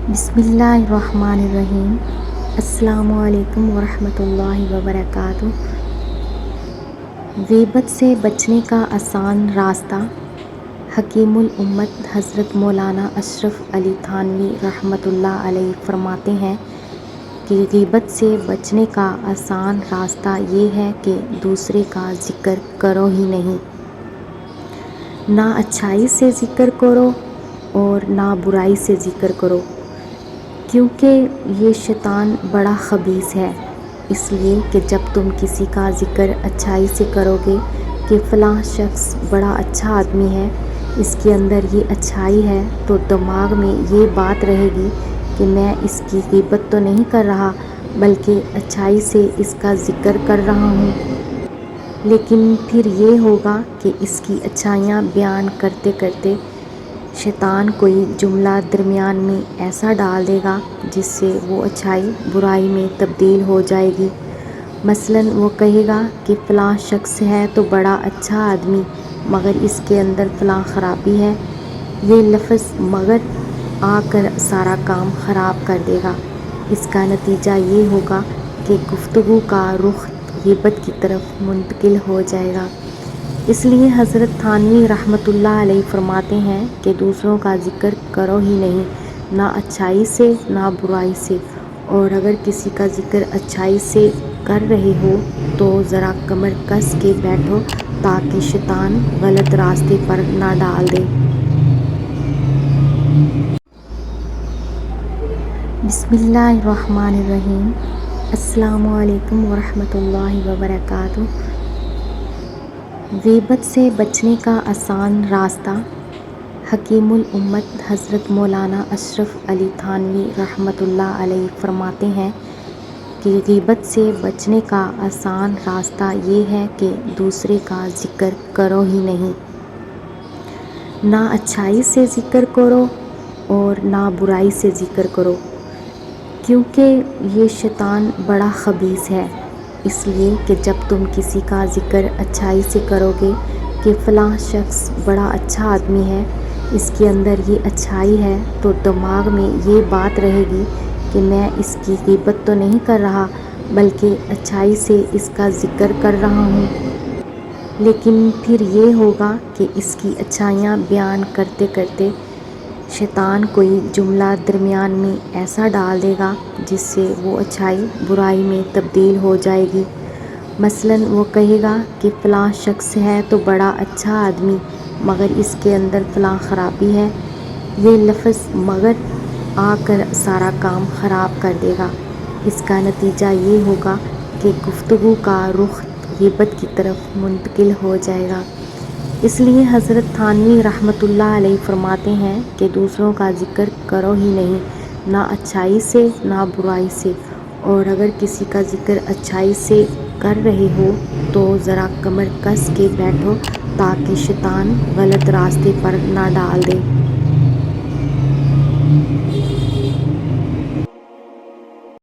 बिस्मिल्लाहिर्रहमानिर्रहीम। अस्सलामु अलैकुम वरहमतुल्लाहि वबरकातुहू। ग़ीबत से बचने का आसान रास्ता। हकीमुल उम्मत हज़रत मौलाना अशरफ अली थानवी रहमतुल्लाह अलैह फरमाते हैं कि ग़ीबत से बचने का आसान रास्ता ये है कि दूसरे का ज़िक्र करो ही नहीं। ना अच्छाई से ज़िक्र करो और ना बुराई से ज़िक्र करो, क्योंकि ये शैतान बड़ा ख़बीस है। इसलिए कि जब तुम किसी का ज़िक्र अच्छाई से करोगे कि फ़लाँ शख्स बड़ा अच्छा आदमी है, इसके अंदर ये अच्छाई है, तो दिमाग में ये बात रहेगी कि मैं इसकी ग़ीबत तो नहीं कर रहा, बल्कि अच्छाई से इसका ज़िक्र कर रहा हूँ। लेकिन फिर ये होगा कि इसकी अच्छाइयाँ बयान करते करते शैतान कोई जुमला दरमियान में ऐसा डाल देगा जिससे वो अच्छाई बुराई में तब्दील हो जाएगी। मसलन वो कहेगा कि फ़लाँ शख्स है तो बड़ा अच्छा आदमी, मगर इसके अंदर फ़लाँ ख़राबी है। ये लफ्ज़ मगर आकर सारा काम ख़राब कर देगा। इसका नतीजा ये होगा कि गुफ्तगू का रुख ग़ीबत की तरफ मुंतकिल हो जाएगा। इसलिए हज़रत थानवी रहमतुल्लाह अलैह फरमाते हैं कि दूसरों का ज़िक्र करो ही नहीं, ना अच्छाई से ना बुराई से। और अगर किसी का ज़िक्र अच्छाई से कर रहे हो तो ज़रा कमर कस के बैठो ताकि शैतान गलत रास्ते पर ना डाल दे। बिस्मिल्लाहिर्रहमानिर्रहीम। अस्सलामु अलैकुम वरहमतुल्लाहि वबरकातुहू। ग़ीबत से बचने का आसान रास्ता। हकीमुल उम्मत हज़रत मौलाना अशरफ अली थानवी रहमतुल्लाह अलैह फरमाते हैं कि ग़ीबत से बचने का आसान रास्ता ये है कि दूसरे का ज़िक्र करो ही नहीं। ना अच्छाई से ज़िक्र करो और ना बुराई से ज़िक्र करो, क्योंकि ये शैतान बड़ा ख़बीस है। इसलिए कि जब तुम किसी का ज़िक्र अच्छाई से करोगे कि फ़लाँ शख्स बड़ा अच्छा आदमी है, इसके अंदर ये अच्छाई है, तो दिमाग में ये बात रहेगी कि मैं इसकी ग़ीबत तो नहीं कर रहा, बल्कि अच्छाई से इसका ज़िक्र कर रहा हूँ। लेकिन फिर ये होगा कि इसकी अच्छाइयाँ बयान करते करते शैतान कोई जुमला दरमियान में ऐसा डाल देगा जिससे वो अच्छाई बुराई में तब्दील हो जाएगी। मसलन वो कहेगा कि फ़लाँ शख्स है तो बड़ा अच्छा आदमी, मगर इसके अंदर फ़लाँ ख़राबी है। ये लफ्ज़ मगर आकर सारा काम ख़राब कर देगा। इसका नतीजा ये होगा कि गुफ्तगू का रुख ग़ीबत की तरफ मुंतकिल हो जाएगा। इसलिए हज़रत थानवी रहमतुल्लाह अलैह फरमाते हैं कि दूसरों का ज़िक्र करो ही नहीं, ना अच्छाई से ना बुराई से। और अगर किसी का ज़िक्र अच्छाई से कर रहे हो तो ज़रा कमर कस के बैठो ताकि शैतान गलत रास्ते पर ना डाल दे।